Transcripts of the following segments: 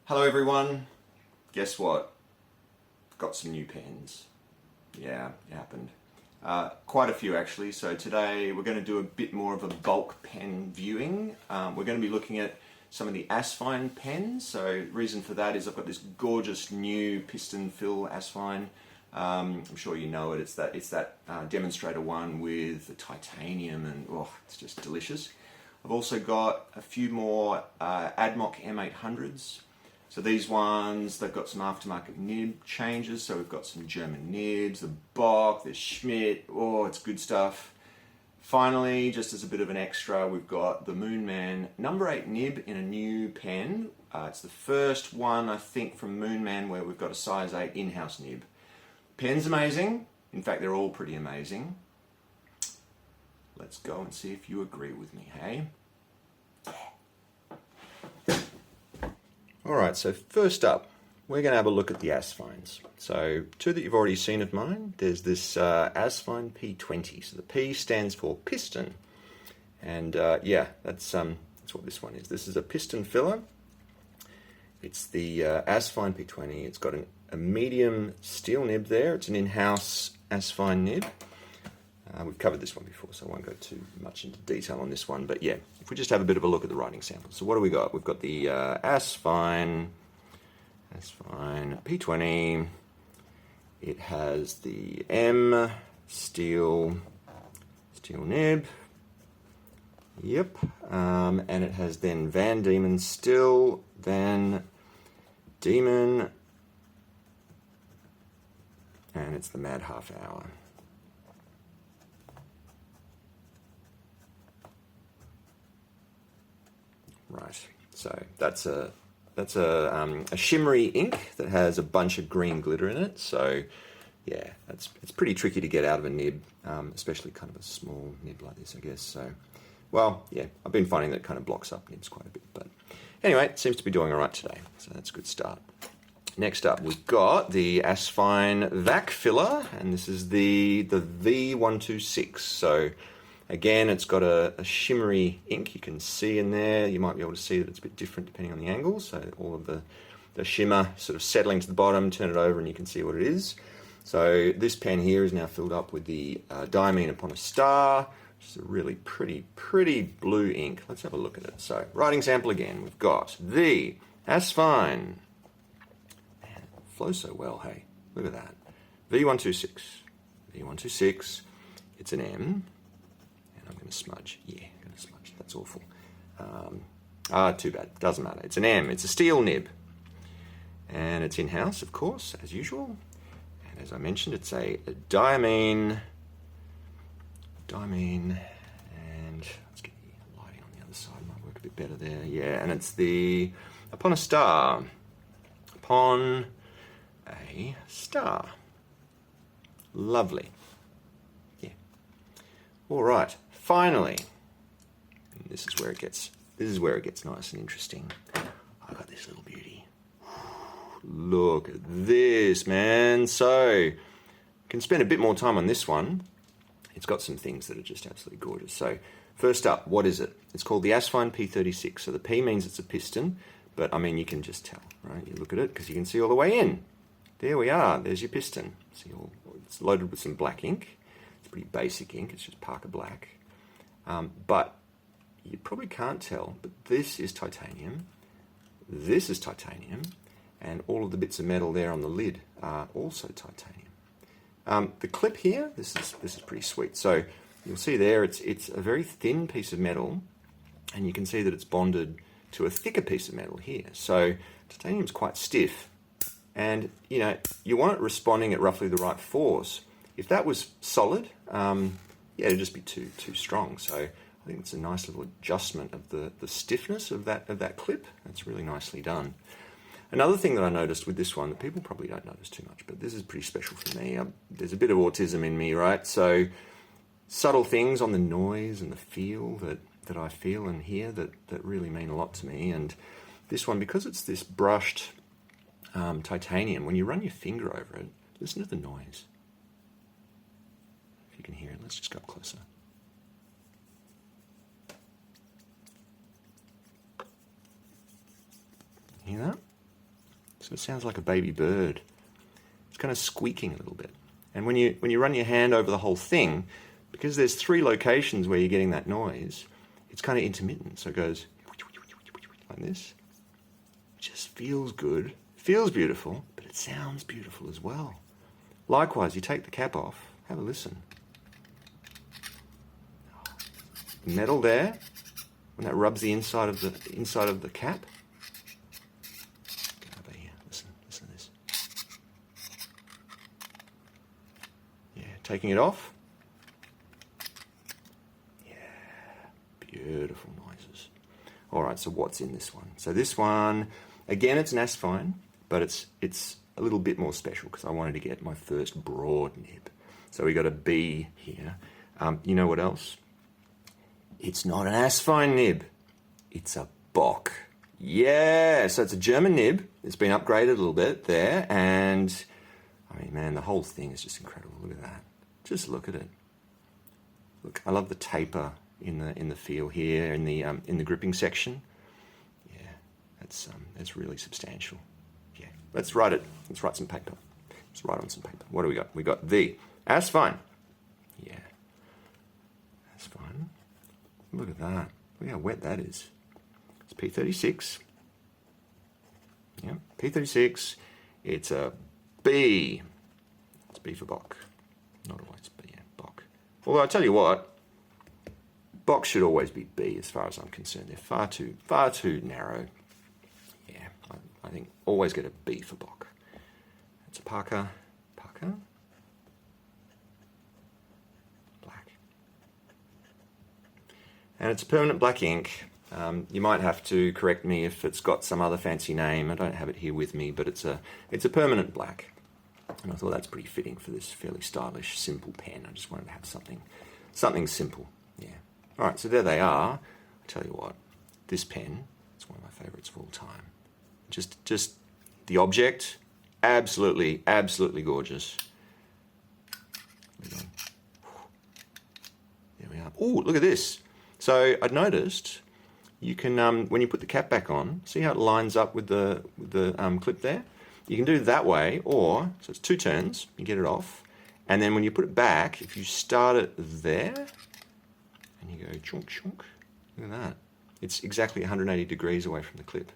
Hello everyone, guess what? Got some new pens. Yeah, it happened. Quite a few actually, so today we're going to do a bit more of a bulk pen viewing. We're going to be looking at some of the Asvine pens. So the reason for that is I've got this gorgeous new piston fill Asvine. I'm sure you know it, it's that demonstrator one with the titanium and oh, it's just delicious. I've also got a few more ADMOK M800s. So these ones, they've got some aftermarket nib changes. So we've got some German nibs, the Bock, the Schmidt, oh, it's good stuff. Finally, just as a bit of an extra, we've got the Moonman #8 nib in a new pen. It's the first one, I think, from Moonman where we've got a size 8 in-house nib. Pen's amazing. In fact, they're all pretty amazing. Let's go and see if you agree with me, hey? Alright, so first up, we're going to have a look at the Asvines. So, two that you've already seen of mine. There's this Asvine P20. So the P stands for piston. And yeah, that's what this one is. This is a piston filler. It's the Asvine P20. It's got a medium steel nib there. It's an in-house Asvine nib. We've covered this one before, so I won't go too much into detail on this one. But yeah, if we just have a bit of a look at the writing sample. So what do we got? We've got the Asvine P20. It has the M steel nib. Yep. And it has then Van Diemen still, Van Diemen, and it's the Mad Half Hour. Right, so that's a shimmery ink that has a bunch of green glitter in it. So yeah, it's pretty tricky to get out of a nib, especially kind of a small nib like this, I guess. So, well, yeah, I've been finding that it kind of blocks up nibs quite a bit. But anyway, it seems to be doing all right today, so that's a good start. Next up, we've got the Asvine Vac Filler, and this is the V126. So again, it's got a shimmery ink you can see in there. You might be able to see that it's a bit different depending on the angle. So all of the shimmer sort of settling to the bottom, turn it over and you can see what it is. So this pen here is now filled up with the Diamine upon a star, which is a really pretty blue ink. Let's have a look at it. So writing sample again, we've got the Asvine. Man, it flows so well, hey, look at that. V126, it's an M. I'm going to smudge. Yeah, I'm going to smudge. That's awful. Too bad. Doesn't matter. It's an M. It's a steel nib. And it's in-house, of course, as usual. And as I mentioned, it's a Diamine. And let's get the lighting on the other side. Might work a bit better there. Yeah, and it's the Upon a Star. Upon a Star. Lovely. Yeah. All right. Finally, this is where it gets nice and interesting. I got this little beauty. Look at this, man. So you can spend a bit more time on this one. It's got some things that are just absolutely gorgeous. So first up, what is it? It's called the Asvine P36. So the P means it's a piston, but I mean you can just tell, right? You look at it because you can see all the way in. There we are. There's your piston. See, it's loaded with some black ink. It's pretty basic ink. It's just Parker Black. But you probably can't tell, but this is titanium, this is titanium, and all of the bits of metal there on the lid are also titanium. The clip here, this is pretty sweet. So you'll see there, it's a very thin piece of metal, and you can see that it's bonded to a thicker piece of metal here. So titanium's quite stiff, and you know you want it responding at roughly the right force. If that was solid, yeah, it'd just be too strong. So I think it's a nice little adjustment of the stiffness of that clip. That's really nicely done. Another thing that I noticed with this one that people probably don't notice too much, but this is pretty special for me. There's a bit of autism in me, right? So subtle things on the noise and the feel that I feel and hear that really mean a lot to me. And this one, because it's this brushed titanium, when you run your finger over it, listen to the noise. You can hear it. Let's just go up closer. Hear that? So it sounds like a baby bird. It's kind of squeaking a little bit. And when you run your hand over the whole thing, because there's 3 locations where you're getting that noise, it's kind of intermittent. So it goes like this. It just feels good, feels beautiful, but it sounds beautiful as well. Likewise, you take the cap off, have a listen. The metal there, when that rubs the inside of the cap. Get over here, listen to this. Yeah, taking it off. Yeah, beautiful noises. All right, so what's in this one? So this one, again, it's an Asvine, but it's a little bit more special because I wanted to get my first broad nib. So we got a B here. You know what else? It's not an Asvine nib. It's a Bock. Yeah, so it's a German nib. It's been upgraded a little bit there, and I mean, man, the whole thing is just incredible. Look at that. Just look at it. Look, I love the taper in the feel here in the gripping section. Yeah, that's really substantial. Yeah, let's write it. Let's write some paper. Let's write on some paper. What do we got? We got the Asvine. Yeah, Asvine. Look at that. Look how wet that is. It's P36. Yeah, P36. It's a B. It's B for Bock. Not always B, yeah, Bock. Although I tell you what, Bock should always be B as far as I'm concerned. They're far too narrow. Yeah, I think always get a B for Bock. It's a Parker. Black. And it's permanent black ink. You might have to correct me if it's got some other fancy name. I don't have it here with me, but it's a permanent black. And I thought that's pretty fitting for this fairly stylish, simple pen. I just wanted to have something simple. Yeah. All right, so there they are. I tell you what, this pen is one of my favorites of all time. Just the object, absolutely gorgeous. There we are. Oh, look at this. So I'd noticed you can, when you put the cap back on, see how it lines up with the clip there? You can do it that way, or, so it's 2 turns, you get it off, and then when you put it back, if you start it there, and you go chunk, chunk, look at that. It's exactly 180 degrees away from the clip.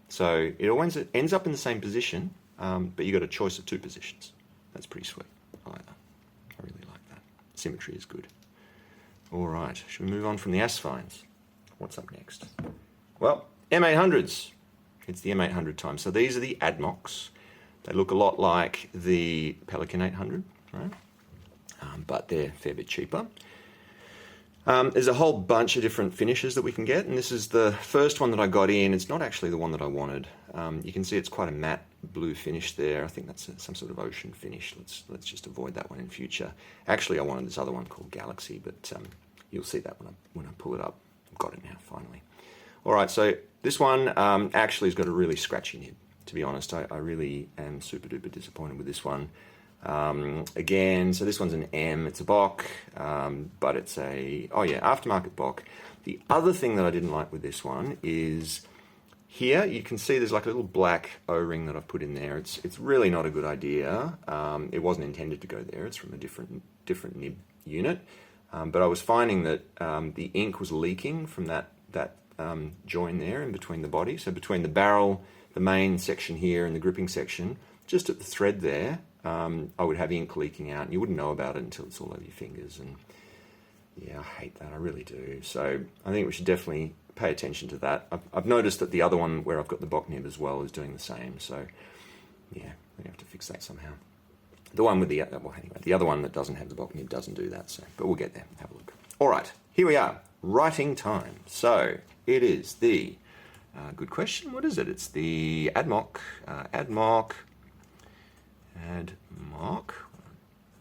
So it always ends up in the same position, but you got a choice of 2 positions. That's pretty sweet. I like that. I really like that. Symmetry is good. All right, should we move on from the Asvines? What's up next? Well, M800s. It's the M800 time. So these are the ADMOKs. They look a lot like the Pelican 800, right? But they're a fair bit cheaper. There's a whole bunch of different finishes that we can get, and this is the first one that I got in. It's not actually the one that I wanted. You can see it's quite a matte blue finish there. I think that's some sort of ocean finish. Let's just avoid that one in future. Actually, I wanted this other one called Galaxy, but you'll see that when I pull it up. I've got it now, finally. All right, so this one actually has got a really scratchy nib, to be honest. I really am super duper disappointed with this one. Again, so this one's an M, it's a Bock, but it's a, aftermarket Bock. The other thing that I didn't like with this one is here you can see there's like a little black O-ring that I've put in there. It's really not a good idea. It wasn't intended to go there. It's from a different nib unit. But I was finding that the ink was leaking from that join there in between the body. So between the barrel, the main section here, and the gripping section, just at the thread there, I would have ink leaking out, and you wouldn't know about it until it's all over your fingers. And yeah, I hate that. I really do. So I think we should definitely pay attention to that. I've noticed that the other one where I've got the Bock nib as well is doing the same. So yeah, we have to fix that somehow. The one with the the other one that doesn't have the Bock nib doesn't do that. So, but we'll get there. Have a look. All right, here we are. Writing time. So it is the good question. What is it? It's the ADMOK. ADMOK.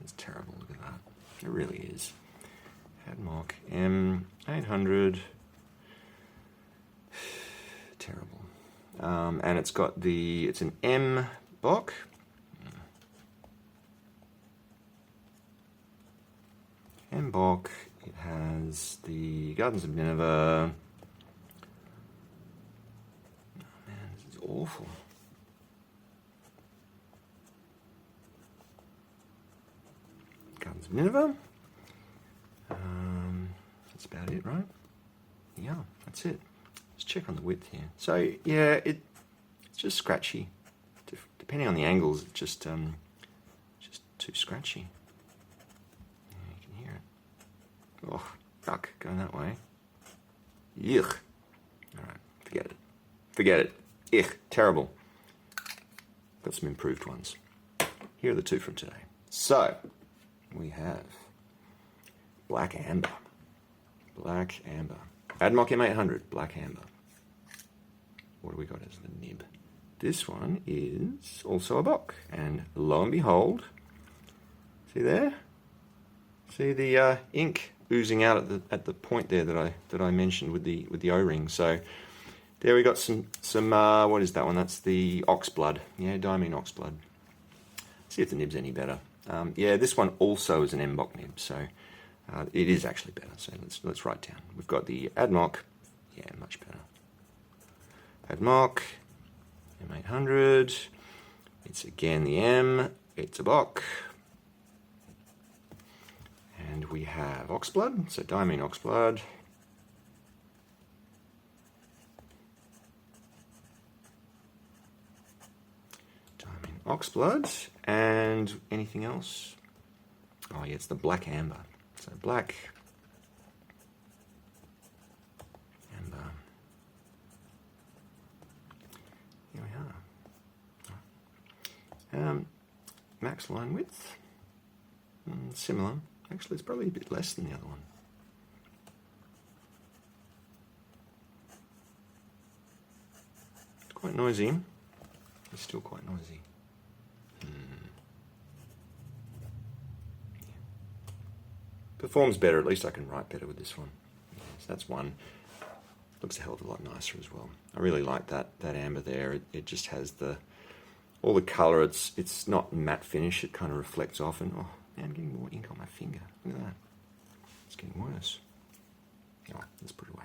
That's terrible. Look at that. It really is. ADMOK M800. Terrible. And it's got it's an M Bock. M Bock. It has the Gardens of Nineveh. Oh man, this is awful. Sons of Nineveh. That's about it, right? Yeah, that's it. Let's check on the width here. So yeah, it's just scratchy. Depending on the angles, it's just too scratchy. Yeah, you can hear it. Oh, yuck, going that way. Yuck. All right, forget it. Forget it. Ugh, terrible. Got some improved ones. Here are the two from today. So, we have Black Amber. Black Amber. ADMOK M800, Black Amber. What do we got as the nib? This one is also a Bock, and lo and behold, see there? See the ink oozing out at the point there that I mentioned with the O-ring. So there we got some what is that one? That's the ox blood. Yeah, diamine ox blood. See if the nib's any better. Yeah, this one also is an ADMOK nib, so it is actually better. So let's write down. We've got the ADMOK. Yeah, much better. ADMOK M800. It's again the M. It's a Bock. And we have oxblood, so diamine oxblood. Diamine oxblood. And anything else? Oh yeah, it's the Black Amber. So Black Amber. Here we are. Max line width. Similar. Actually, it's probably a bit less than the other one. It's quite noisy. It's still quite noisy. Yeah. Performs better. At least I can write better with this one. So that's one. Looks a hell of a lot nicer as well. I really like that amber there. It just has all the colour. It's not matte finish. It kind of reflects off, and oh, man, I'm getting more ink on my finger. Look at that. It's getting worse. All right, let's put it away.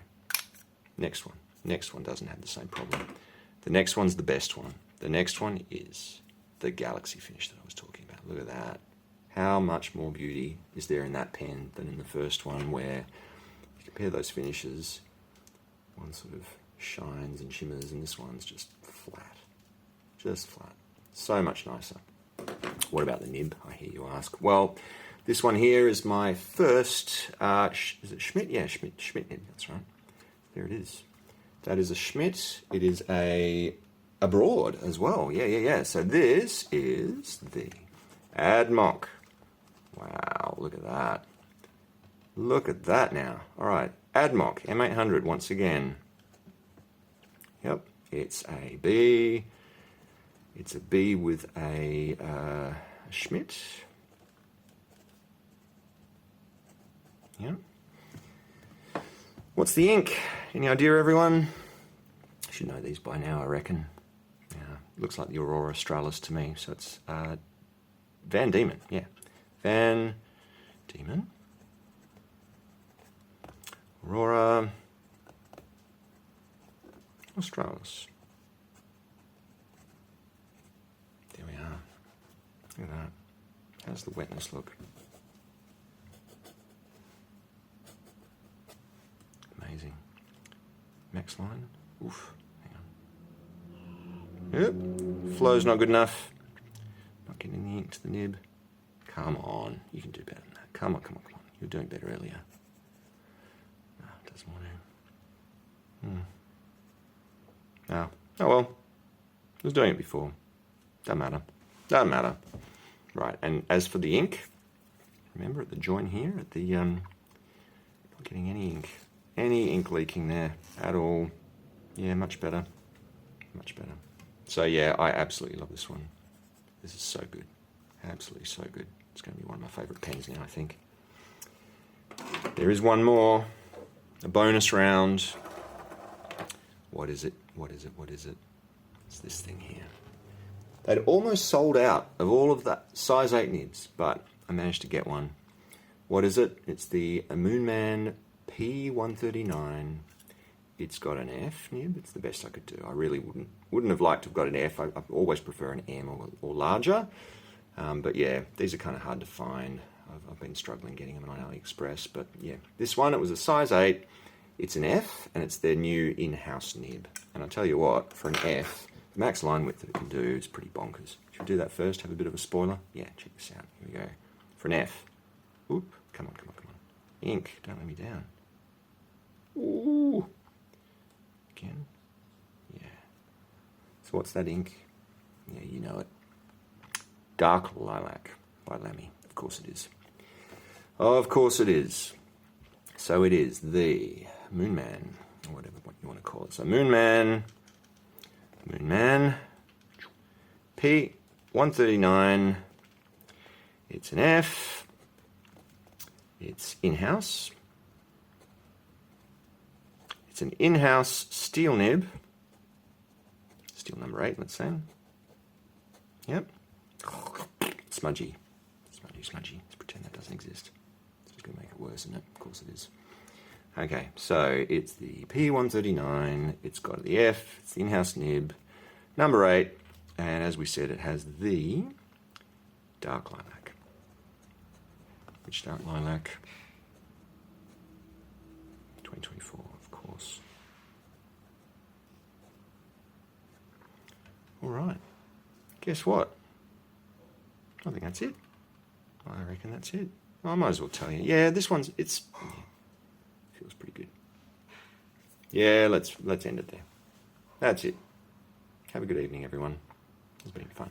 Next one. Next one doesn't have the same problem. The next one's the best one. The next one is the galaxy finish that I was talking about. Look at that. How much more beauty is there in that pen than in the first one, where you compare those finishes, one sort of shines and shimmers, and this one's just flat. Just flat. So much nicer. What about the nib, I hear you ask? Well, this one here is my first, is it Schmidt? Yeah, Schmidt nib, that's right. There it is. That is a Schmidt. It is a broad as well. Yeah. So this is the ADMOK. Wow, look at that. Look at that now. All right, ADMOK M800 once again. Yep, it's a B. It's a B with a Schmidt. Yeah. What's the ink? Any idea, everyone? I should know these by now, I reckon. Yeah, looks like the Aurora Australis to me. So it's Van Diemen. Yeah, Van Diemen. Aurora Australis. There we are. Look at that. How's the wetness look? Amazing. Max line. Oof. Hang on. Yep. Flow's not good enough. Not getting the ink to the nib. Come on. You can do better than that. Come on. You were doing better earlier. No, it doesn't want to. No. Oh well. I was doing it before. Doesn't matter. Right, and as for the ink, remember at the joint here, at the, not getting any ink leaking there at all. Yeah, much better. So yeah, I absolutely love this one. This is so good. Absolutely so good. It's going to be one of my favourite pens now, I think. There is one more. A bonus round. What is it? It's this thing here. They'd almost sold out of all of that size 8 nibs, but I managed to get one. What is it? It's the Moonman P139. It's got an F nib. It's the best I could do. I really wouldn't have liked to have got an F. I always prefer an M or larger. But yeah, these are kind of hard to find. I've been struggling getting them on AliExpress, but yeah, this one, it was a size 8. It's an F, and it's their new in-house nib. And I'll tell you what, for an F, the max line width that it can do is pretty bonkers. Should we do that first, have a bit of a spoiler? Yeah, check this out. Here we go. For an F. Oop, come on, come on, come on. Ink, don't let me down. Ooh. Again. Yeah. So what's that ink? Yeah, you know it. Dark Lilac by Lamy. Of course it is. Of course it is. So it is the Moonman, or whatever what you want to call it. So Moonman P139. It's an F. It's in-house. It's an in-house steel nib. Steel number 8, let's say. Yep. Smudgy. Smudgy, smudgy. Let's pretend that doesn't exist. It's just going to make it worse, isn't it? Of course it is. Okay, so it's the P139. It's got the F. It's the in-house nib. Number 8. And as we said, it has the dark lilac. Which dark lilac? 2024, of course. All right. Guess what? I think that's it. I reckon that's it. I might as well tell you. Yeah, this one's, feels pretty good. Yeah, let's end it there. That's it. Have a good evening, everyone. It's been fun.